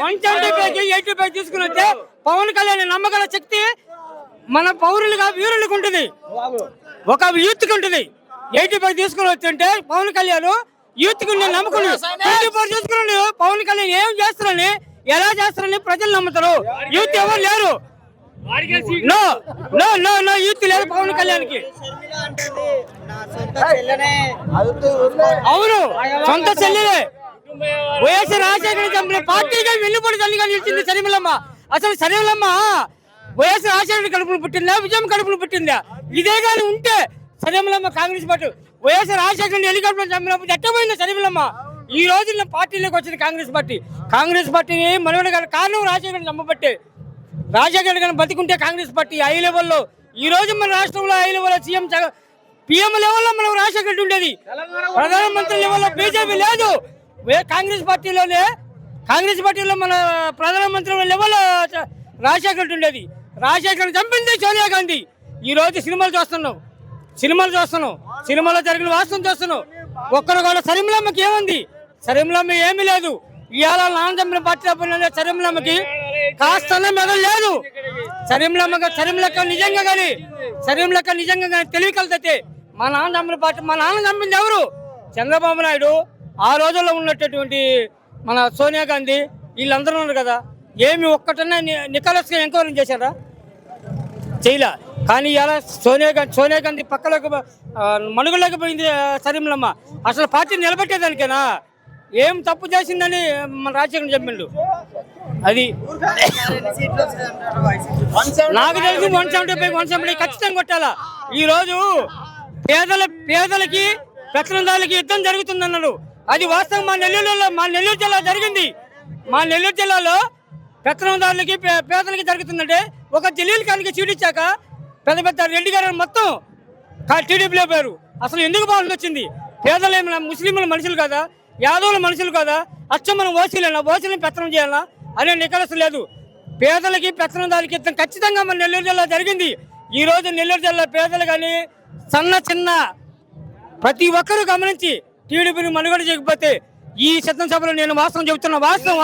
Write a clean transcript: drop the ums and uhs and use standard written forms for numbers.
175 తీసుకుని వస్తే పవన్ కళ్యాణ్ నమ్మగల శక్తి మన పౌరులుగా వీరులకు ఉంటుంది, ఒక యూత్ కి ఉంటుంది. 85 తీసుకుని వస్తుంటే పవన్ కళ్యాణ్ యూత్ కి నమ్ముకున్నాడు. 24 తీసుకున్నాడు. పవన్ కళ్యాణ్ ఏం చేస్తారని, ఎలా చేస్తారని ప్రజలు నమ్ముతారు. యూత్ ఎవరు లేరు. No no no no youth లేదు పవన్ కళ్యాణ్ కి. అవును, సొంత చెల్లెలే. వైఎస్ రాజశేఖర చంపిన పార్టీగా వెన్నుపోటు తల్లిగా నిలిచింది షర్మిలమ్మ. అసలు షర్మిలమ్మ వైఎస్ రాజశేఖర కడుపులు పుట్టిందా, విజయం కడుపులు పుట్టిందా? ఇదే కానీ ఉంటే షర్మిలమ్మ Congress party YS Rajasekhara helicopter చంపినప్పుడు ఎట్టపోయింది షర్మిలమ్మ. ఈ రోజుల్లో పార్టీలోకి వచ్చింది కాంగ్రెస్ పార్టీని మనవడ కారణం రాజశేఖర నమ్మబట్టే. రాజశేఖర్ గారిని బతికుంటే కాంగ్రెస్ పార్టీ హై లెవెల్లో ఈ రోజు మన రాష్ట్రంలో హై లెవెల్లో సీఎం పిఎం లెవెల్లో మనం రాజశేఖర్ ఉండేది. ప్రధానమంత్రి లెవెల్లో బీజేపీ లేదు. కాంగ్రెస్ పార్టీలో మన ప్రధానమంత్రి లెవెల్లో రాజశేఖర్ ఉండేది. రాజశేఖర్ చంపింది సోనియా గాంధీ. ఈ రోజు సినిమాలు చూస్తున్నాం, సినిమాలో జరిగిన వాస్తవం చూస్తున్నాం. ఒక్కరు కూడా షర్మిలమ్మకి ఏముంది? షర్మిలమ్మ ఏమీ లేదు. ఇవాళ నాన్న చంపిన పార్టీ షర్మిలమ్మకి కాస్త మెదడు లేదు. షర్మిలక్క నిజంగా కానీ తెలివి కలితే మా నాన్న చంపిన పార్టీ, మా నాన్న చంపింది ఎవరు? చంద్రబాబు నాయుడు. ఆ రోజుల్లో ఉన్నటువంటి మన సోనియా గాంధీ వీళ్ళందరూ ఉన్నారు కదా. ఏమి ఒక్కటన్నా నికలస్గా ఎంక్వైరీ చేశారా? చేయలే. కానీ ఇలా సోనియా గాంధీ పక్కలోకి మనుగులోకి పోయింది షర్మిలమ్మ. అసలు పార్టీ నిలబెట్టేదానికేనా? ఏం తప్పు చేసిందని మన రాజశేఖర్ చెప్పిండు. అది నాకు తెలిసి 175 ఖచ్చితంగా కొట్టాలా. ఈ రోజు పేదలకి పెత్తనందారులకి యుద్ధం జరుగుతుంది అన్నాడు. అది వాస్తవం. మా నెల్లూరు జిల్లా జరిగింది. మా నెల్లూరు జిల్లాలో పెత్తనందారులకి పేదలకి జరుగుతుందంటే ఒక జలీల్ ఖాన్కి చీటిచ్చాక పెద్ద రెడ్డి గారు మొత్తం టీడీపీలో పోయారు. అసలు ఎందుకు బాగుంది వచ్చింది? పేదలు ఏమైనా ముస్లింల మనుషులు కదా, యాదవుల మనుషులు కదా, అచ్చం మనం ఓసీలను పెత్తనం చేయాలా అనే నికలస లేదు. పేదలకి పెత్తనందారులకి యుద్ధం ఖచ్చితంగా మన నెల్లూరు జిల్లా జరిగింది. ఈ రోజు నెల్లూరు జిల్లా పేదలు కానీ చిన్న ప్రతి ఒక్కరూ గమనించి టీడీపీని మనుగడ చేయకపోతే ఈ శాసనసభలో నేను వాస్తవం చెబుతున్నా. వాస్తవం